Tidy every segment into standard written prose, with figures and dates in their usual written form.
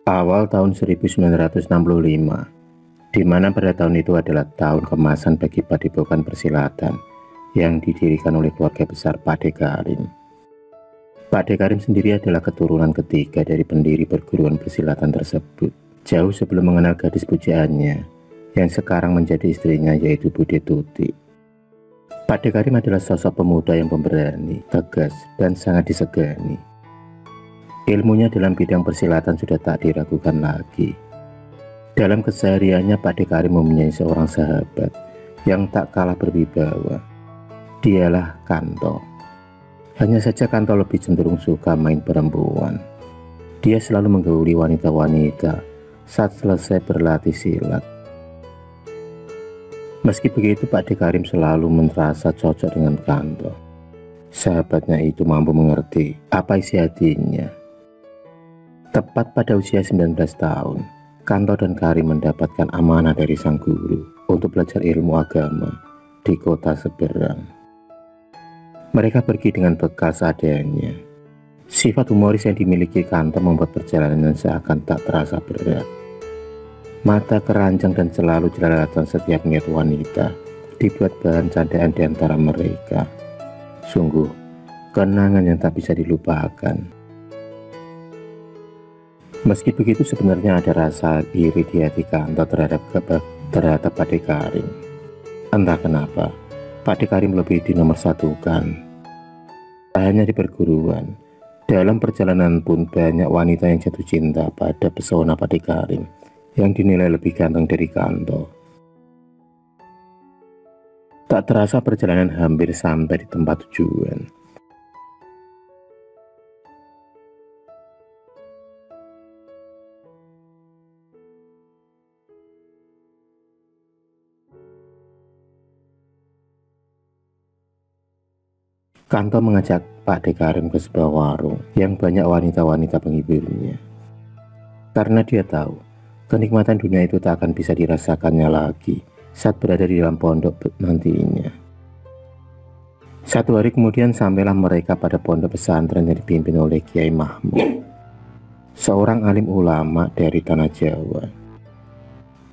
Awal tahun 1965, di mana pada tahun itu adalah tahun kemasan bagi Padepokan Persilatan yang didirikan oleh keluarga besar Pak De Karim. Pak De Karim sendiri adalah keturunan ketiga dari pendiri perguruan persilatan tersebut, jauh sebelum mengenal gadis pujaannya yang sekarang menjadi istrinya, yaitu Bude Tuti. Pak De Karim adalah sosok pemuda yang pemberani, tegas, dan sangat disegani. Ilmunya dalam bidang persilatan sudah tak diragukan lagi. Dalam kesehariannya, Pak De Karim mempunyai seorang sahabat yang tak kalah berwibawa. Dialah Kanto. Hanya saja Kanto lebih cenderung suka main perempuan. Dia selalu menggauli wanita-wanita saat selesai berlatih silat. Meski begitu, Pak De Karim selalu merasa cocok dengan Kanto. Sahabatnya itu mampu mengerti apa isi hatinya. Tepat pada usia 19 tahun, Kanto dan Karim mendapatkan amanah dari sang guru untuk belajar ilmu agama di kota seberang. Mereka pergi dengan bekal seadanya. Sifat humoris yang dimiliki Kanto membuat perjalanan seakan tak terasa berat. Mata keranjang dan selalu jelalatan setiap niat wanita dibuat bahan candaan di antara mereka. Sungguh, kenangan yang tak bisa dilupakan. Meski begitu, sebenarnya ada rasa iri di hati Kanto terhadap Pak De Karim. Entah kenapa, Pak De Karim lebih dinomorsatukan. Tak hanya di perguruan, dalam perjalanan pun banyak wanita yang jatuh cinta pada pesona Pak De Karim yang dinilai lebih ganteng dari Kanto. Tak terasa perjalanan hampir sampai di tempat tujuan. Kanto mengajak Pak De Karim ke sebuah warung yang banyak wanita-wanita penghiburnya. Karena dia tahu, kenikmatan dunia itu tak akan bisa dirasakannya lagi saat berada di dalam pondok nantinya. Satu hari kemudian sampailah mereka pada pondok pesantren yang dipimpin oleh Kiai Mahmud, seorang alim ulama dari tanah Jawa.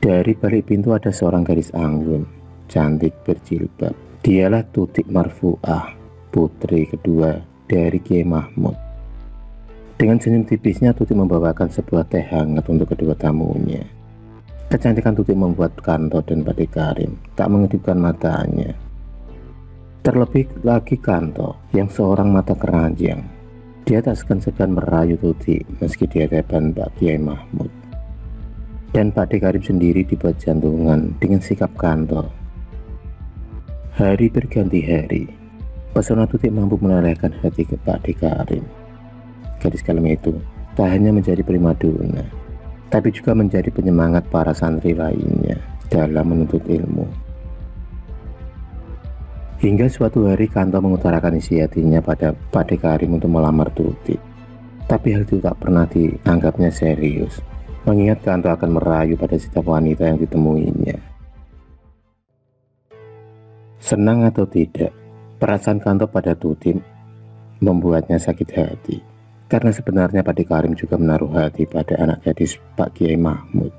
Dari balik pintu ada seorang gadis anggun, cantik berjilbab. Dialah Tuti Marfuah, putri kedua dari Kiai Mahmud. Dengan senyum tipisnya, Tuti membawakan sebuah teh hangat untuk kedua tamunya. Kecantikan Tuti membuat Kanto dan Pak De Karim tak mengedipkan matanya. Terlebih lagi Kanto yang seorang mata keranjang. Dia tak segan-segan merayu Tuti meski di hadapan Pak Kiai Mahmud. Dan Pak De Karim sendiri dibuat jantungan dengan sikap Kanto. Hari berganti hari, pesona Tuti mampu melelehkan hati ke Pak De Karim. Gadis kalem itu tak hanya menjadi primadona, tapi juga menjadi penyemangat para santri lainnya dalam menuntut ilmu. Hingga suatu hari Kanto mengutarakan isi hatinya pada Pak De Karim untuk melamar Tuti. Tapi hal itu tak pernah dianggapnya serius, mengingat Kanto akan merayu pada setiap wanita yang ditemuinya. Senang atau tidak, perasaan Kanto pada Tuti membuatnya sakit hati, karena sebenarnya Pak De Karim juga menaruh hati pada anak gadis Pak Kiai Mahmud.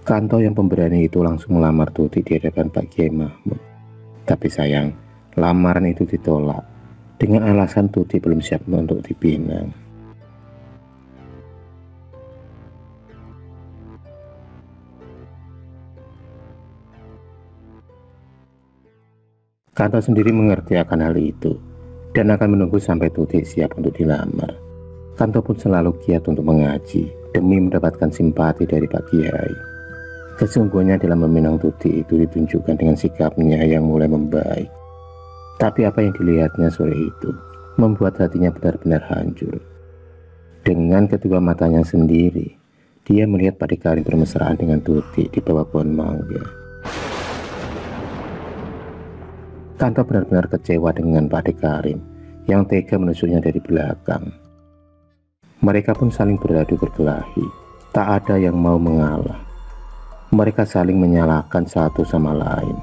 Kanto yang pemberani itu langsung melamar Tuti di hadapan Pak Kiai Mahmud. Tapi sayang, lamaran itu ditolak dengan alasan Tuti belum siap untuk dipinang. Kanto sendiri mengerti akan hal itu dan akan menunggu sampai Tuti siap untuk dilamar. Kanto pun selalu giat untuk mengaji demi mendapatkan simpati dari Pak Kiai. Kesungguhannya dalam meminang Tuti itu ditunjukkan dengan sikapnya yang mulai membaik. Tapi apa yang dilihatnya sore itu membuat hatinya benar-benar hancur. Dengan kedua matanya sendiri, dia melihat Pak De Karim bermesraan dengan Tuti di bawah pohon mangga. Kanto benar-benar kecewa dengan Pak De Karim yang tega menusuknya dari belakang. Mereka pun saling beradu berkelahi, tak ada yang mau mengalah. Mereka saling menyalahkan satu sama lain.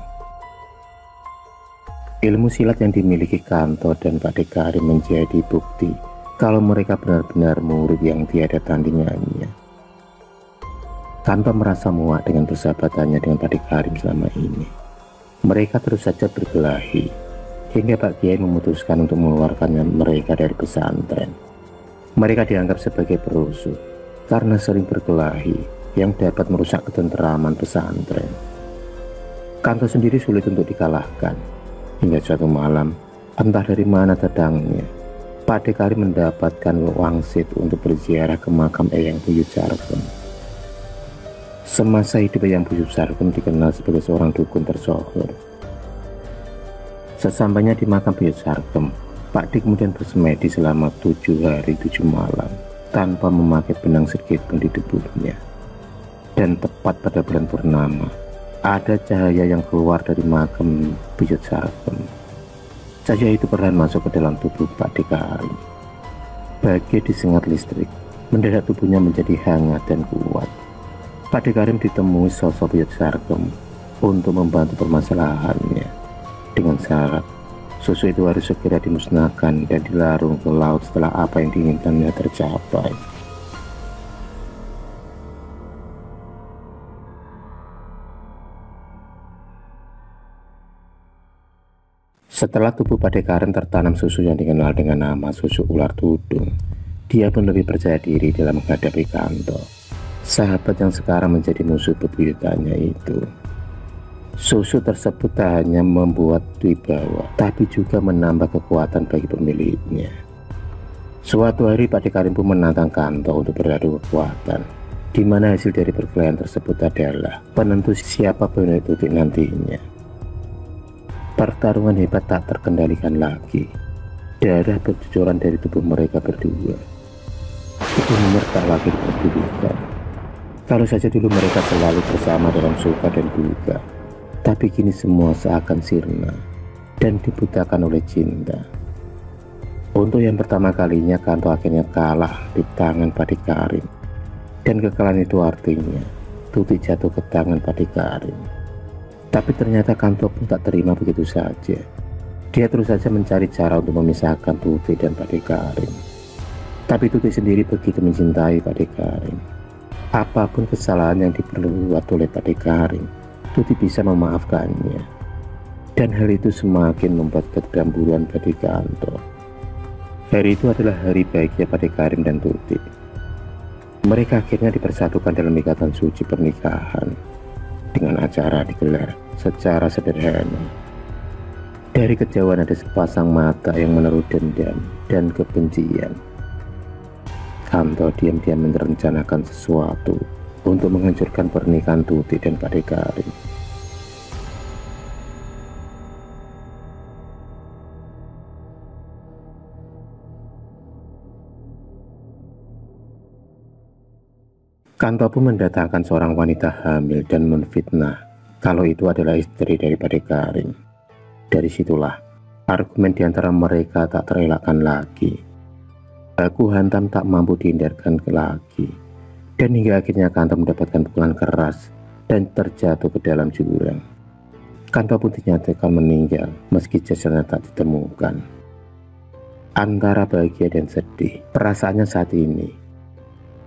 Ilmu silat yang dimiliki Kanto dan Pak De Karim menjadi bukti kalau mereka benar-benar murid yang tiada tandingannya. Kanto merasa muak dengan persahabatannya dengan Pak Karim selama ini. Mereka terus saja berkelahi, hingga Pak Kiai memutuskan untuk mengeluarkannya mereka dari pesantren. Mereka dianggap sebagai perusuh karena sering berkelahi yang dapat merusak ketenteraman pesantren. Kanto sendiri sulit untuk dikalahkan, hingga suatu malam, entah dari mana datangnya, Pak Karim mendapatkan wangsit untuk berziarah ke makam Eyang Buyut Sarkem. Semasa hidup Eyang Buyut Sarkem dikenal sebagai seorang dukun tersohor. Sesampainya di makam Buyut Sarkem, Pak D kemudian bersemedi selama 7 hari 7 malam tanpa memakai benang sedikit pun di tubuhnya. Dan tepat pada bulan purnama, ada cahaya yang keluar dari makam Buyut Sarkem. Cahaya itu perlahan masuk ke dalam tubuh Pak D Karim. Bagai disengat listrik, mendadak tubuhnya menjadi hangat dan kuat. Pak D Karim ditemui sosok Buyut Sarkem untuk membantu permasalahannya dengan syarat susu itu harus segera dimusnahkan dan dilarung ke laut setelah apa yang diinginkannya tercapai. Setelah tubuh Pak D Karim tertanam susu yang dikenal dengan nama susu ular tudung, dia pun lebih percaya diri dalam menghadapi Kanto, sahabat yang sekarang menjadi musuh bebuyutannya itu. Susu tersebut tak hanya membuat wibawa, tapi juga menambah kekuatan bagi pemiliknya. Suatu hari Pak D Karim pun menantang Kanto untuk beradu kekuatan, di mana hasil dari perkelahian tersebut adalah penentu siapa pemilik tutik nantinya. Pertarungan hebat tak terkendalikan lagi. Darah bercucuran dari tubuh mereka berdua. Itu nomor tak lagi diperdulikan. Kalau saja dulu mereka selalu bersama dalam suka dan duka, tapi kini semua seakan sirna dan dibutakan oleh cinta. Untuk yang pertama kalinya Kanto akhirnya kalah di tangan Pak D Karim. Dan kekalahan itu artinya tutik jatuh ke tangan Pak D Karim. Tapi ternyata Kanto pun tak terima begitu saja. Dia terus saja mencari cara untuk memisahkan Tutik dan Pak D Karim. Tapi Tutik sendiri begitu mencintai Pak D Karim. Apapun kesalahan yang diperbuat oleh Pak D Karim, Tutik bisa memaafkannya. Dan hal itu semakin membuat kedamburan bagi Kanto. Hari itu adalah hari baiknya Pak D Karim dan Tutik. Mereka akhirnya dipersatukan dalam ikatan suci pernikahan dengan acara digelar secara sederhana. Dari kejauhan ada sepasang mata yang menaruh dendam dan kebencian. Kanto diam-diam merencanakan sesuatu untuk menghancurkan pernikahan Tutik dan Pak D Karim. Kanto pun mendatangkan seorang wanita hamil dan menfitnah kalau itu adalah istri dari Pak D Karim. Dari situlah argumen di antara mereka tak terelakkan lagi. Baku hantam tak mampu dihindarkan lagi. Dan hingga akhirnya Kanto mendapatkan pukulan keras dan terjatuh ke dalam jurang. Kanto pun dinyatakan meninggal meski jasadnya tak ditemukan. Antara bahagia dan sedih perasaannya saat ini.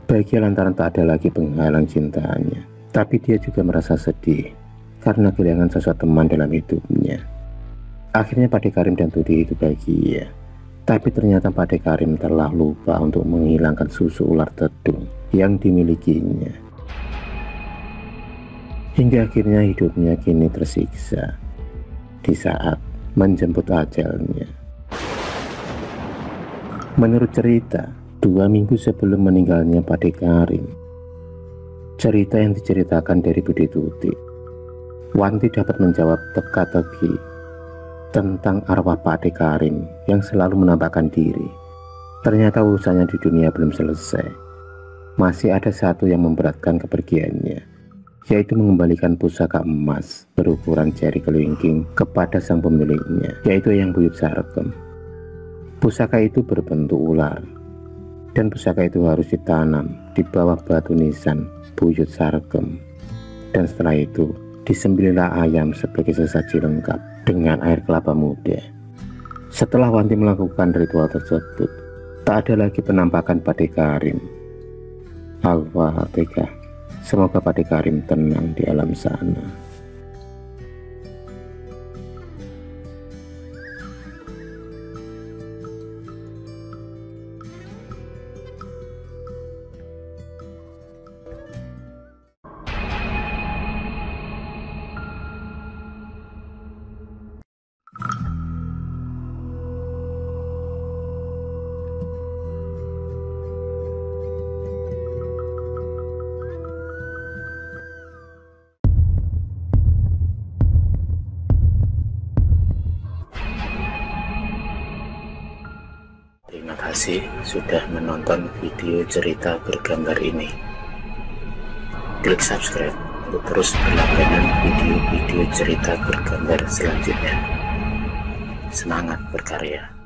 Bahagia lantaran tak ada lagi penghalang cintanya, tapi dia juga merasa sedih karena kehilangan sosok teman dalam hidupnya. Akhirnya Pak D Karim dan Tutik itu bahagia, tapi ternyata Pak D Karim telah lupa untuk menghilangkan susu ular tedung yang dimilikinya. Hingga akhirnya hidupnya kini tersiksa di saat menjemput ajalnya. Menurut cerita, 2 minggu sebelum meninggalnya Pak D Karim, cerita yang diceritakan dari Bude Tutik, Wanti dapat menjawab teka-teki tentang arwah Pak D Karim yang selalu menampakkan diri. Ternyata urusannya di dunia belum selesai. Masih ada satu yang memberatkan kepergiannya, yaitu mengembalikan pusaka emas berukuran jari kelingking kepada sang pemiliknya, yaitu Eyang Buyut Sarkem. Pusaka itu berbentuk ular, dan pusaka itu harus ditanam di bawah batu nisan Buyut Sarkem. Dan setelah itu disembelihlah ayam sebagai sesaji lengkap dengan air kelapa muda. Setelah Wanti melakukan ritual tersebut, tak ada lagi penampakan Pak D Karim. Al-Fatihah. Semoga Pak Karim tenang di alam sana. Terima kasih sudah menonton video cerita bergambar ini. Klik subscribe untuk terus berlangganan video-video cerita bergambar selanjutnya. Semangat berkarya.